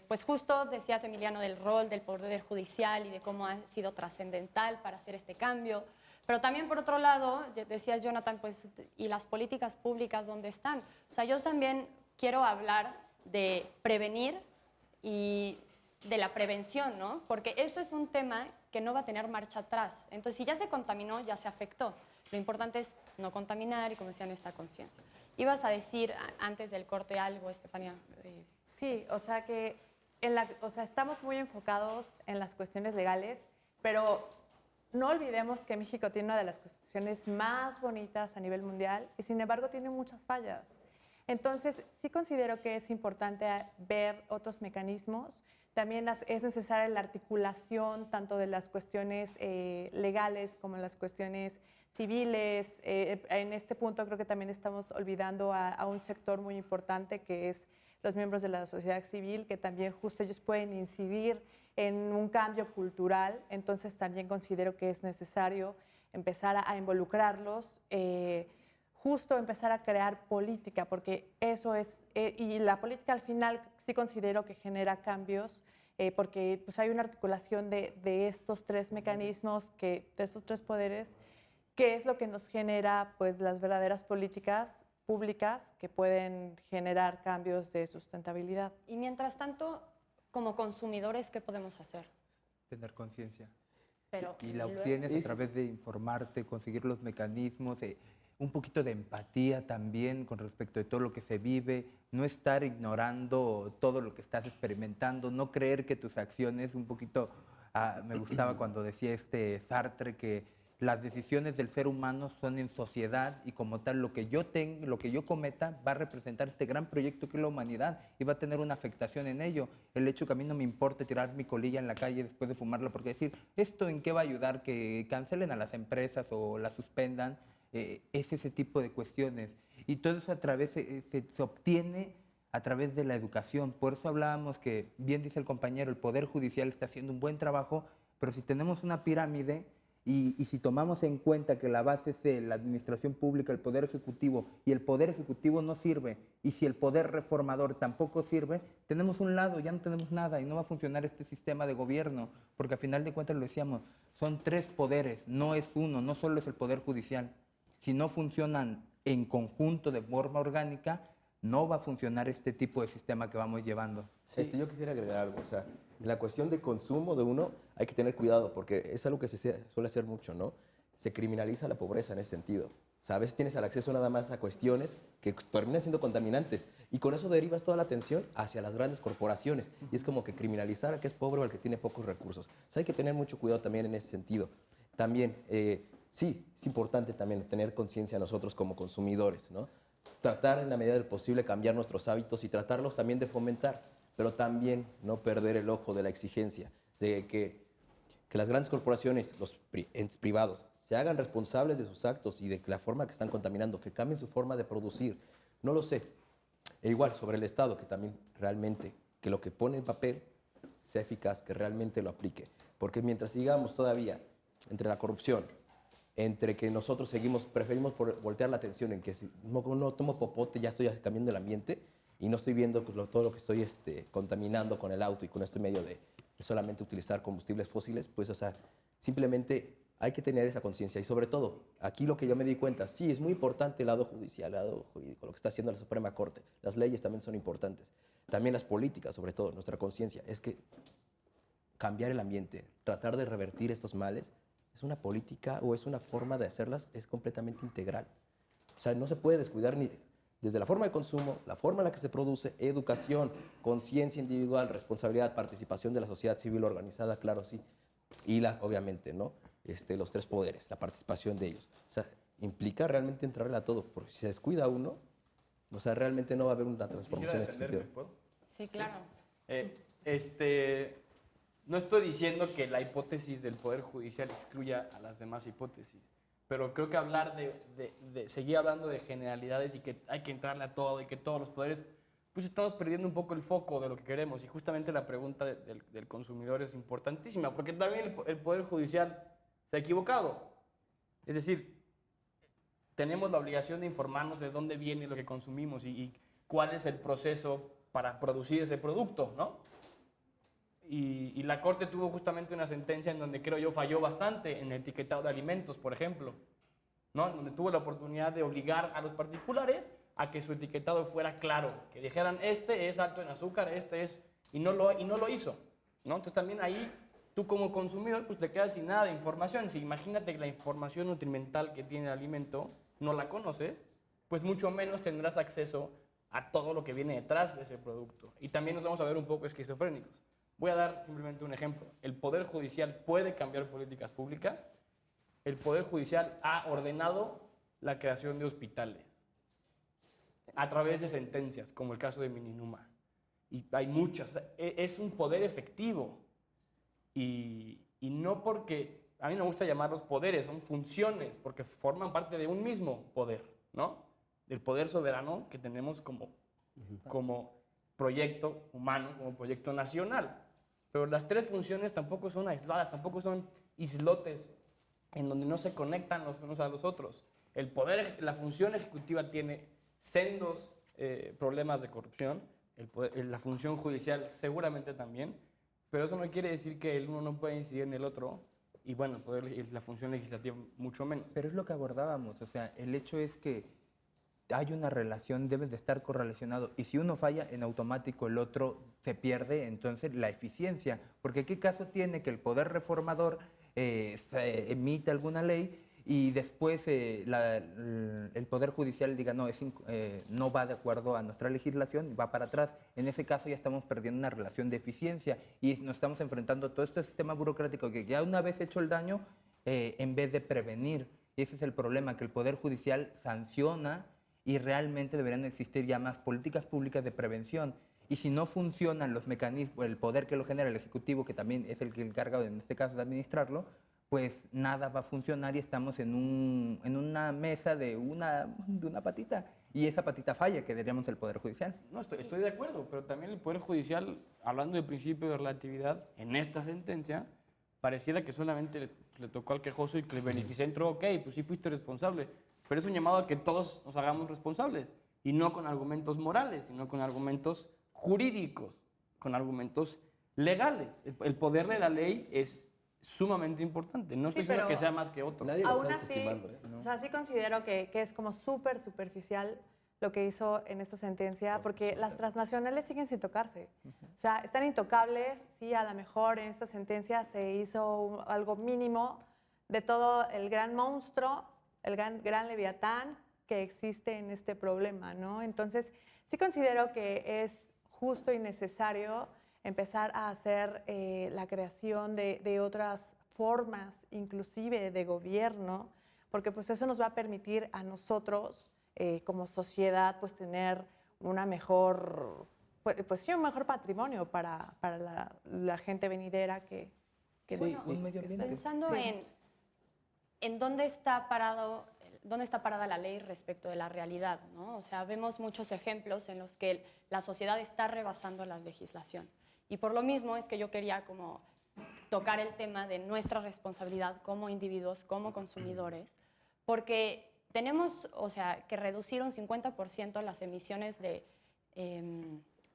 pues justo decías, Emiliano, del rol del Poder Judicial y de cómo ha sido trascendental para hacer este cambio, pero también por otro lado, decías, Jonathan, pues, ¿y las políticas públicas dónde están? O sea, yo también quiero hablar de prevenir y de la prevención, ¿no? Porque esto es un tema que no va a tener marcha atrás. Entonces, si ya se contaminó, ya se afectó. Lo importante es no contaminar y, como decían, esta conciencia. Ibas a decir antes del corte algo, Estefanía. Sí, o sea que estamos muy enfocados en las cuestiones legales, pero no olvidemos que México tiene una de las constituciones más bonitas a nivel mundial y sin embargo tiene muchas fallas. Entonces, sí considero que es importante ver otros mecanismos También es necesaria la articulación tanto de las cuestiones legales como las cuestiones civiles. En este punto creo que también estamos olvidando a un sector muy importante que es los miembros de la sociedad civil, que también justo ellos pueden incidir en un cambio cultural. Entonces también considero que es necesario empezar a involucrarlos, justo empezar a crear política, porque eso es, y la política al final sí considero que genera cambios, porque pues, hay una articulación de estos tres mecanismos, de estos tres poderes, que es lo que nos genera pues, las verdaderas políticas públicas que pueden generar cambios de sustentabilidad. Y mientras tanto, como consumidores, ¿qué podemos hacer? Tener conciencia. Pero Y la luego- obtienes a través de informarte, conseguir los mecanismos, un poquito de empatía también con respecto de todo lo que se vive, no estar ignorando todo lo que estás experimentando, no creer que tus acciones, un poquito, me gustaba cuando decía Sartre que las decisiones del ser humano son en sociedad y como tal lo que yo cometa va a representar este gran proyecto que es la humanidad y va a tener una afectación en ello. El hecho que a mí no me importe tirar mi colilla en la calle después de fumarla, porque decir, ¿esto en qué va a ayudar? Que cancelen a las empresas o las suspendan, es ese tipo de cuestiones. Y todo eso se obtiene a través de la educación. Por eso hablábamos que, bien dice el compañero, el Poder Judicial está haciendo un buen trabajo, pero si tenemos una pirámide, y si tomamos en cuenta que la base es la administración pública, el Poder Ejecutivo, y el Poder Ejecutivo no sirve, y si el Poder Reformador tampoco sirve, tenemos un lado, ya no tenemos nada, y no va a funcionar este sistema de gobierno, porque a final de cuentas lo decíamos, son tres poderes, no es uno, no solo es el Poder Judicial. Si no funcionan en conjunto de forma orgánica, no va a funcionar este tipo de sistema que vamos llevando. Sí. Yo quisiera agregar algo, o sea, en la cuestión de consumo de uno hay que tener cuidado porque es algo que suele hacer mucho, ¿no? Se criminaliza la pobreza en ese sentido. O sea, a veces tienes el acceso nada más a cuestiones que terminan siendo contaminantes y con eso derivas toda la atención hacia las grandes corporaciones y es como que criminalizar al que es pobre o al que tiene pocos recursos. O sea, hay que tener mucho cuidado también en ese sentido. También, sí, es importante también tener conciencia nosotros como consumidores, ¿no? Tratar en la medida del posible cambiar nuestros hábitos y tratarlos también de fomentar, pero también no perder el ojo de la exigencia, de que las grandes corporaciones, los entes privados, se hagan responsables de sus actos y de la forma que están contaminando, que cambien su forma de producir. No lo sé. E igual sobre el Estado, que también realmente, que lo que pone en papel sea eficaz, que realmente lo aplique. Porque mientras sigamos todavía entre la corrupción, entre que nosotros preferimos voltear la atención en que si no tomo popote ya estoy cambiando el ambiente y no estoy viendo pues, todo lo que estoy contaminando con el auto y con este medio de solamente utilizar combustibles fósiles, pues o sea, simplemente hay que tener esa conciencia y sobre todo, aquí lo que yo me di cuenta, sí, es muy importante el lado judicial, el lado jurídico, lo que está haciendo la Suprema Corte, las leyes también son importantes, también las políticas, sobre todo, nuestra conciencia, es que cambiar el ambiente, tratar de revertir estos males, es una política o es una forma de hacerlas, es completamente integral. O sea, no se puede descuidar ni desde la forma de consumo, la forma en la que se produce, educación, conciencia individual, responsabilidad, participación de la sociedad civil organizada, claro, sí. Y obviamente, ¿no? Los tres poderes, la participación de ellos. O sea, implica realmente entrarle a todo, porque si se descuida uno, o sea, realmente no va a haber una transformación en ese sentido. ¿Puedo? Sí, claro. No estoy diciendo que la hipótesis del Poder Judicial excluya a las demás hipótesis, pero creo que hablar seguir hablando de generalidades y que hay que entrarle a todo y que todos los poderes, pues estamos perdiendo un poco el foco de lo que queremos y justamente la pregunta del consumidor es importantísima, porque también el Poder Judicial se ha equivocado. Es decir, tenemos la obligación de informarnos de dónde viene lo que consumimos y cuál es el proceso para producir ese producto, ¿no? Y la Corte tuvo justamente una sentencia en donde creo yo falló bastante en el etiquetado de alimentos, por ejemplo, ¿no? En donde tuvo la oportunidad de obligar a los particulares a que su etiquetado fuera claro, que dijeran, este es alto en azúcar, este es... Y no lo hizo, ¿no? Entonces también ahí tú como consumidor pues te quedas sin nada de información. Si imagínate que la información nutrimental que tiene el alimento no la conoces, pues mucho menos tendrás acceso a todo lo que viene detrás de ese producto. Y también nos vamos a ver un poco esquizofrénicos. Voy a dar simplemente un ejemplo. El Poder Judicial puede cambiar políticas públicas. El Poder Judicial ha ordenado la creación de hospitales a través de sentencias, como el caso de Mininuma. y hay muchas. O sea, es un poder efectivo. Y no porque, a mí no me gusta llamarlos poderes, son funciones, porque forman parte de un mismo poder, ¿no? Del poder soberano que tenemos como proyecto humano, como proyecto nacional. Pero las tres funciones tampoco son aisladas, tampoco son islotes en donde no se conectan los unos a los otros. La función ejecutiva tiene sendos problemas de corrupción, la función judicial seguramente también, pero eso no quiere decir que el uno no pueda incidir en el otro, y bueno, la función legislativa mucho menos. Pero es lo que abordábamos, o sea, el hecho es que hay una relación, deben de estar correlacionados, y si uno falla, en automático el otro se pierde, entonces la eficiencia, porque ¿qué caso tiene que el poder reformador se emite alguna ley y después el Poder Judicial diga no va de acuerdo a nuestra legislación, va para atrás? En ese caso ya estamos perdiendo una relación de eficiencia y nos estamos enfrentando a todo este sistema burocrático que ya una vez hecho el daño, en vez de prevenir. Y ese es el problema, que el Poder Judicial sanciona y realmente deberían existir ya más políticas públicas de prevención. Y si no funcionan los mecanismos, el poder que lo genera el Ejecutivo, que también es el que encarga en este caso de administrarlo, pues nada va a funcionar y estamos en una mesa de una patita. Y esa patita falla, que diríamos el Poder Judicial. No, estoy de acuerdo, pero también el Poder Judicial, hablando del principio de relatividad, en esta sentencia, pareciera que solamente le tocó al quejoso y que el beneficentro, ok, pues sí fuiste responsable, pero es un llamado a que todos nos hagamos responsables, y no con argumentos morales, sino con argumentos jurídicos, con argumentos legales. El poder de la ley es sumamente importante. No estoy diciendo que sea más que otro. Nadie lo Aún está así, desestimando, ¿no? o sea, sí considero que es como súper superficial lo que hizo en esta sentencia, porque las transnacionales siguen sin tocarse. O sea, están intocables, sí, a lo mejor en esta sentencia se hizo algo mínimo de todo el gran monstruo, el gran leviatán que existe en este problema, ¿no? Entonces, sí considero que es justo y necesario empezar a hacer la creación de otras formas, inclusive de gobierno, porque pues eso nos va a permitir a nosotros como sociedad pues tener una mejor, pues sí, un mejor patrimonio para la gente venidera que Sí, bueno, un medio ambiente. Pensando Sí. en dónde está parada la ley respecto de la realidad, ¿no? O sea, vemos muchos ejemplos en los que la sociedad está rebasando la legislación. Y por lo mismo es que yo quería como tocar el tema de nuestra responsabilidad como individuos, como consumidores, porque tenemos, o sea, que reducir un 50% las emisiones de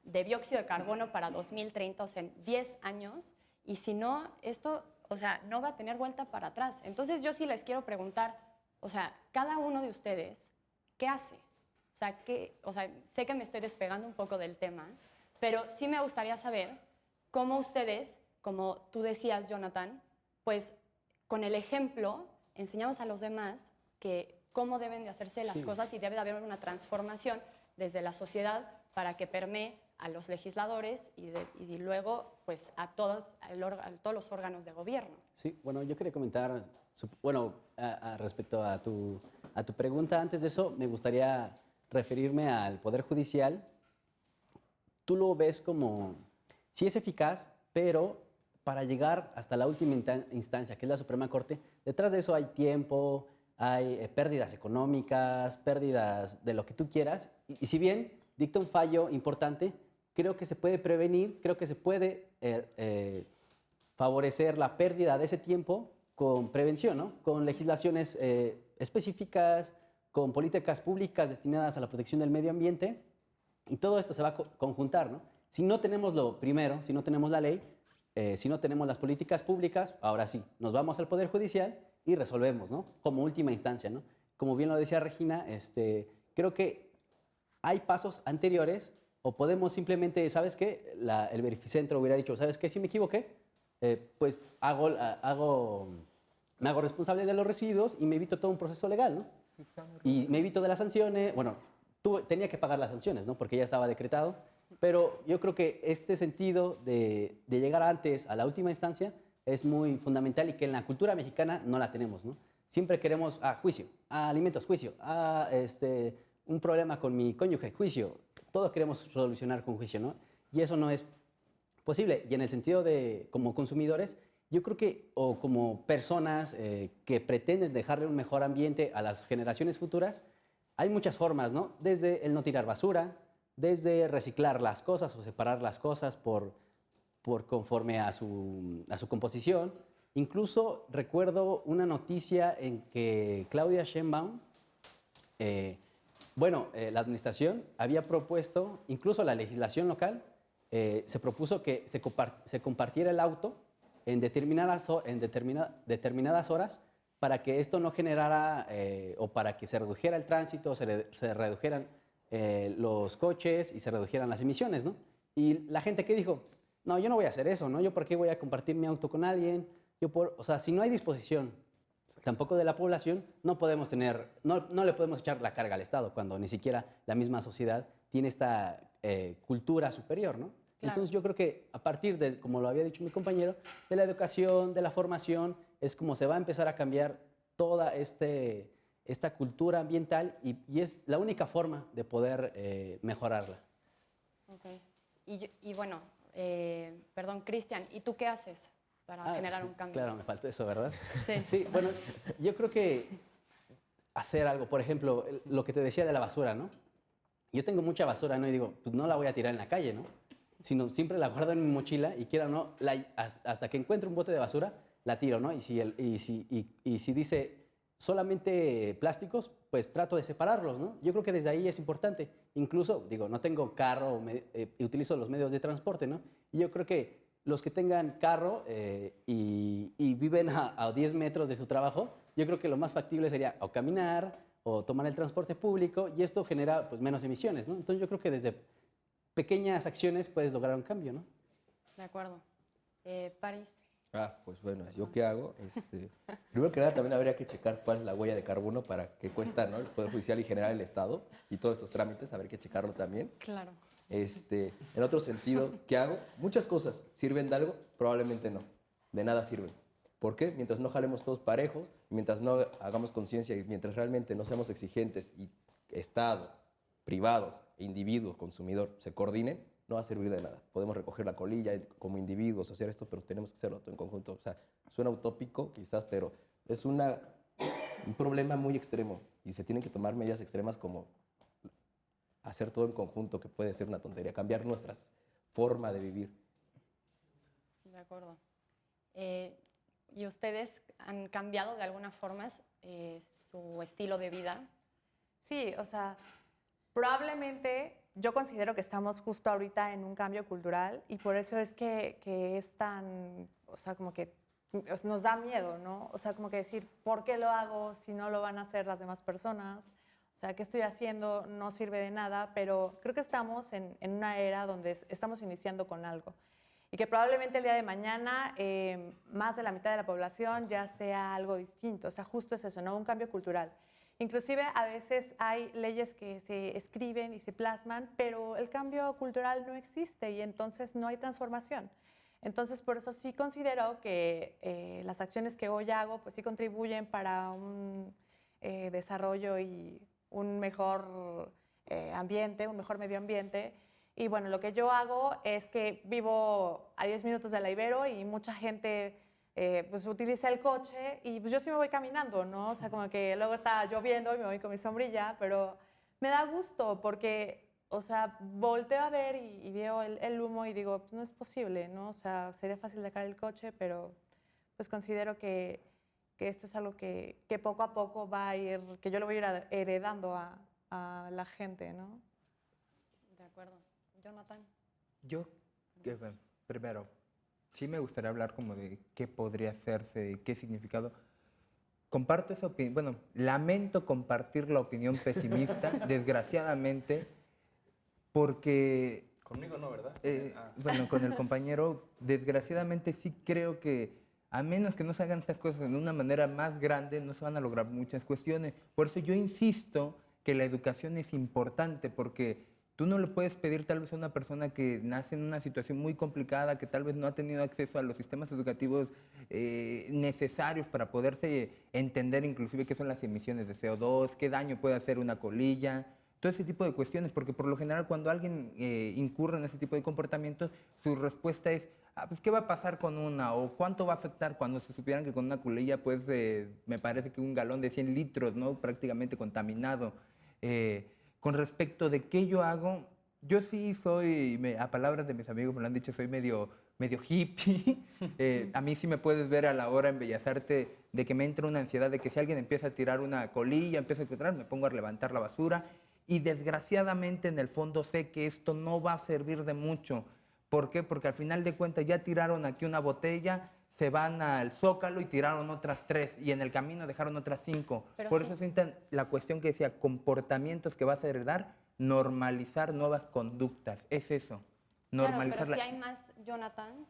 dióxido de carbono para 2030, o sea, en 10 años, y si no, esto, o sea, no va a tener vuelta para atrás. Entonces yo sí les quiero preguntar, o sea, cada uno de ustedes, ¿qué hace? O sea, sé que me estoy despegando un poco del tema, pero sí me gustaría saber cómo ustedes, como tú decías, Jonathan, pues con el ejemplo enseñamos a los demás que cómo deben de hacerse las cosas y debe de haber una transformación desde la sociedad para que permee a los legisladores y luego pues a todos los órganos de gobierno. Sí, bueno, yo quería comentar, bueno, respecto a tu pregunta. Antes de eso, me gustaría referirme al Poder Judicial. Tú lo ves como, sí es eficaz, pero para llegar hasta la última instancia, que es la Suprema Corte, detrás de eso hay tiempo, hay pérdidas económicas, pérdidas de lo que tú quieras, y si bien dicta un fallo importante, creo que se puede prevenir, creo que se puede favorecer la pérdida de ese tiempo con prevención, ¿no? Con legislaciones específicas, con políticas públicas destinadas a la protección del medio ambiente, y todo esto se va a conjuntar, ¿no? Si no tenemos lo primero, si no tenemos la ley, si no tenemos las políticas públicas, ahora sí, nos vamos al Poder Judicial y resolvemos, ¿no? Como última instancia, ¿no? Como bien lo decía Regina, creo que hay pasos anteriores, o podemos simplemente, ¿sabes qué? El verificentro hubiera dicho, ¿sabes qué? Si me equivoqué, pues me hago responsable de los residuos y me evito todo un proceso legal, ¿no? Y me evito de las sanciones. Bueno, tenía que pagar las sanciones, ¿no? Porque ya estaba decretado. Pero yo creo que este sentido de llegar antes a la última instancia es muy fundamental y que en la cultura mexicana no la tenemos, ¿no? Siempre queremos juicio, alimentos, juicio, un problema con mi cónyuge, juicio. Todo queremos solucionar con juicio, ¿no? Y eso no es posible. Y en el sentido de, como consumidores, yo creo que, o como personas que pretenden dejarle un mejor ambiente a las generaciones futuras, hay muchas formas, ¿no? Desde el no tirar basura, desde reciclar las cosas o separar las cosas por conforme a su composición. Incluso recuerdo una noticia en que Claudia Sheinbaum, la administración había propuesto, incluso la legislación local, se propuso que se compartiera el auto en determinadas horas para que esto no generara o para que se redujera el tránsito, se redujeran los coches y se redujeran las emisiones, ¿no? Y la gente que dijo, no, yo no voy a hacer eso, ¿no? ¿Yo por qué voy a compartir mi auto con alguien? O sea, si no hay disposición tampoco de la población, no le podemos echar la carga al Estado cuando ni siquiera la misma sociedad tiene esta cultura superior, ¿no? Claro. Entonces yo creo que a partir de, como lo había dicho mi compañero, de la educación, de la formación, es como se va a empezar a cambiar toda esta cultura ambiental y es la única forma de poder mejorarla. Okay. Y bueno, perdón, Cristian, ¿y tú qué haces para generar un cambio? Claro, me faltó eso, ¿verdad? Sí. Sí, bueno, yo creo que hacer algo, por ejemplo, lo que te decía de la basura, ¿no? Yo tengo mucha basura, ¿no? Y digo, pues no la voy a tirar en la calle, ¿no? Sino siempre la guardo en mi mochila y quiera o no, hasta que encuentre un bote de basura, la tiro, ¿no? Y si dice solamente plásticos, pues trato de separarlos, ¿no? Yo creo que desde ahí es importante. Incluso, digo, no tengo carro, utilizo los medios de transporte, ¿no? Y yo creo que los que tengan carro y viven a 10 metros de su trabajo, yo creo que lo más factible sería o caminar o tomar el transporte público y esto genera pues, menos emisiones, ¿no? Entonces yo creo que desde pequeñas acciones puedes lograr un cambio, ¿no? De acuerdo. París. Pues bueno, ¿yo qué hago? Primero que nada, también habría que checar cuál es la huella de carbono para qué cuesta, ¿no? El Poder Judicial y general el Estado y todos estos trámites, habría que checarlo también. Claro. En otro sentido, ¿qué hago? Muchas cosas. ¿Sirven de algo? Probablemente no. De nada sirven. ¿Por qué? Mientras no jalemos todos parejos, mientras no hagamos conciencia y mientras realmente no seamos exigentes y Estado, privados, individuos, consumidor, se coordinen, no va a servir de nada. Podemos recoger la colilla como individuos, hacer esto, pero tenemos que hacerlo todo en conjunto. O sea, suena utópico quizás, pero es un problema muy extremo y se tienen que tomar medidas extremas como hacer todo en conjunto, que puede ser una tontería, cambiar nuestra forma de vivir. De acuerdo. ¿Y ustedes han cambiado de alguna forma su estilo de vida? Sí, o sea, probablemente yo considero que estamos justo ahorita en un cambio cultural y por eso es que es tan, o sea, como que nos da miedo, ¿no? O sea, como que decir, ¿por qué lo hago si no lo van a hacer las demás personas? O sea, ¿qué estoy haciendo? No sirve de nada, pero creo que estamos en una era donde estamos iniciando con algo y que probablemente el día de mañana más de la mitad de la población ya sea algo distinto. O sea, justo es eso, ¿no? Un cambio cultural. Inclusive a veces hay leyes que se escriben y se plasman, pero el cambio cultural no existe y entonces no hay transformación. Entonces, por eso sí considero que las acciones que hoy hago, pues sí contribuyen para un desarrollo y un mejor ambiente, un mejor medio ambiente. Y bueno, lo que yo hago es que vivo a 10 minutos de la Ibero y mucha gente pues utiliza el coche y pues yo sí me voy caminando, ¿no? O sea, como que luego está lloviendo y me voy con mi sombrilla, pero me da gusto porque, o sea, volteo a ver y veo el humo y digo, pues no es posible, ¿no? O sea, sería fácil dejar el coche, pero pues considero que esto es algo que poco a poco va a ir, que yo lo voy a ir heredando a la gente, ¿no? De acuerdo. Jonathan. Yo, bueno, primero, sí me gustaría hablar como de qué podría hacerse, qué significado. Comparto esa opinión, bueno, lamento compartir la opinión pesimista, desgraciadamente, porque... Conmigo no, ¿verdad? Bueno, con el compañero, desgraciadamente sí creo que a menos que no se hagan estas cosas de una manera más grande, no se van a lograr muchas cuestiones. Por eso yo insisto que la educación es importante, porque tú no le puedes pedir tal vez a una persona que nace en una situación muy complicada, que tal vez no ha tenido acceso a los sistemas educativos necesarios para poderse entender inclusive qué son las emisiones de CO2, qué daño puede hacer una colilla. todo ese tipo de cuestiones, porque por lo general cuando alguien incurre en ese tipo de comportamientos, su respuesta es, pues ¿qué va a pasar con una? ¿O cuánto va a afectar? Cuando se supieran que con una culilla, pues me parece que un galón de 100 litros, ¿no? Prácticamente contaminado. Con respecto de qué yo hago, yo sí soy, a palabras de mis amigos me lo han dicho, soy medio hippie. A mí sí me puedes ver a la hora en Bellas Artes de que me entra una ansiedad de que si alguien empieza a tirar una colilla, empieza a tirar, me pongo a levantar la basura. Y desgraciadamente en el fondo sé que esto no va a servir de mucho. ¿Por qué? Porque al final de cuentas ya tiraron aquí una botella, se van al Zócalo y tiraron otras 3 y en el camino dejaron otras 5. Pero Por sí. eso sientan la cuestión que decía, comportamientos que vas a heredar, normalizar nuevas conductas. Es eso, Claro, normalizar pero si la... hay más Jonathans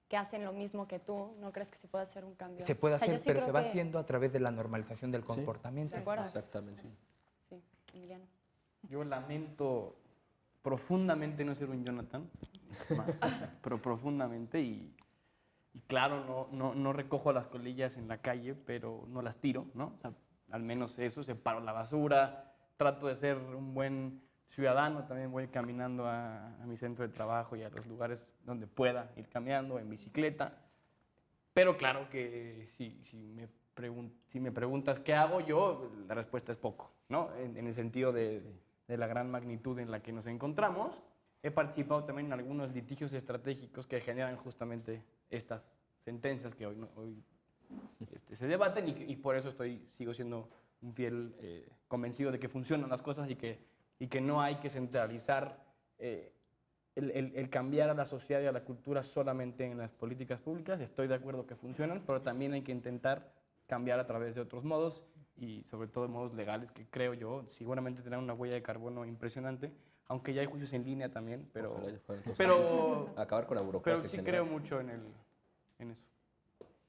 que hacen lo mismo que tú, ¿no crees que se puede hacer un cambio? Se puede O sea, yo hacer, sí pero creo se va que- haciendo a través de la normalización del comportamiento. ¿De acuerdo? Exactamente. Sí, Emiliano. Yo lamento profundamente no ser un Jonathan, más, pero profundamente. Y claro, no recojo las colillas en la calle, pero no las tiro, ¿no? O sea, al menos eso, separo la basura, trato de ser un buen ciudadano, también voy caminando a mi centro de trabajo y a los lugares donde pueda ir caminando, en bicicleta. Pero claro que si me preguntas qué hago yo, la respuesta es poco, ¿no? En el sentido de la gran magnitud en la que nos encontramos. He participado también en algunos litigios estratégicos que generan justamente estas sentencias que hoy se debaten y por eso sigo siendo un fiel convencido de que funcionan las cosas y que no hay que centralizar el cambiar a la sociedad y a la cultura solamente en las políticas públicas. Estoy de acuerdo que funcionan, pero también hay que intentar cambiar a través de otros modos y sobre todo modos legales que creo yo seguramente tendrán una huella de carbono impresionante, aunque ya hay juicios en línea también, pero Ojalá ya fuera entonces, pero, acabar con la burocracia. pero sí en creo general. mucho en eso.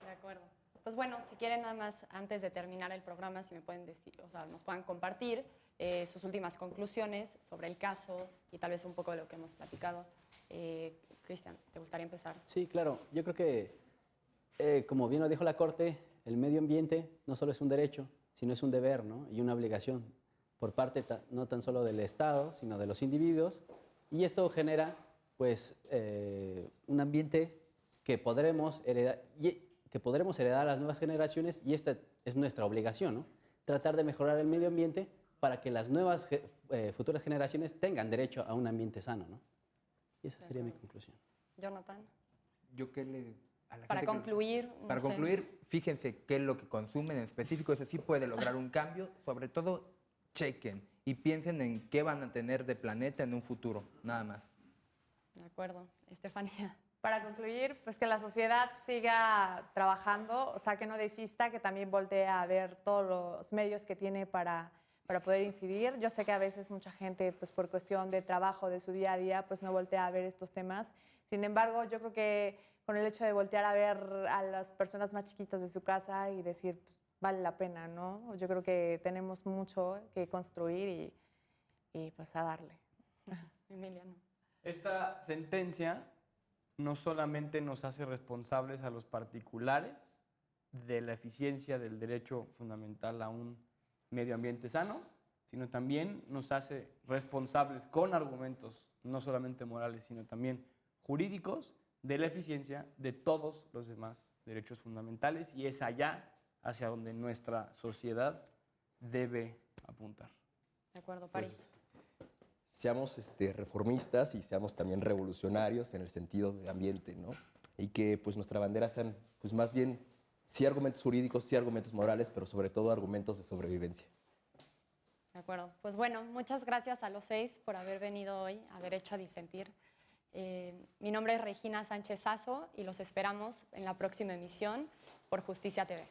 De acuerdo. Pues bueno, si quieren nada más antes de terminar el programa, si me pueden decir, o sea, nos puedan compartir sus últimas conclusiones sobre el caso y tal vez un poco de lo que hemos platicado. Cristian, ¿te gustaría empezar? Sí, claro. Yo creo que, como bien lo dijo la Corte, el medio ambiente no solo es un derecho, sino es un deber, ¿no? Y una obligación por parte no tan solo del Estado, sino de los individuos. Y esto genera, pues, un ambiente que podremos heredar a las nuevas generaciones y esta es nuestra obligación, ¿no? Tratar de mejorar el medio ambiente para que las nuevas futuras generaciones tengan derecho a un ambiente sano, ¿no? Y esa sería mi conclusión. Jonathan. Yo qué le... a la Para gente que- concluir, no Para sé. concluir, fíjense qué es lo que consumen en específico, eso sí puede lograr un cambio, sobre todo chequen y piensen en qué van a tener de planeta en un futuro, nada más. De acuerdo. Estefanía. Para concluir, pues que la sociedad siga trabajando, o sea, que no desista, que también voltee a ver todos los medios que tiene para poder incidir. Yo sé que a veces mucha gente, pues por cuestión de trabajo, de su día a día, pues no voltea a ver estos temas. Sin embargo, yo creo que con el hecho de voltear a ver a las personas más chiquitas de su casa y decir, pues vale la pena, ¿no? Yo creo que tenemos mucho que construir y pues a darle. Emiliano. Esta sentencia no solamente nos hace responsables a los particulares de la eficiencia del derecho fundamental a un medio ambiente sano, sino también nos hace responsables con argumentos no solamente morales, sino también jurídicos de la eficiencia de todos los demás derechos fundamentales y es allá hacia donde nuestra sociedad debe apuntar. De acuerdo, París. Seamos reformistas y seamos también revolucionarios en el sentido del ambiente, ¿no? Y que pues nuestra bandera sean pues más bien sí argumentos jurídicos, sí argumentos morales, pero sobre todo argumentos de sobrevivencia. De acuerdo. Pues bueno, muchas gracias a los 6 por haber venido hoy a Derecho a Disentir. Mi nombre es Regina Sánchez Sazo y los esperamos en la próxima emisión por Justicia TV.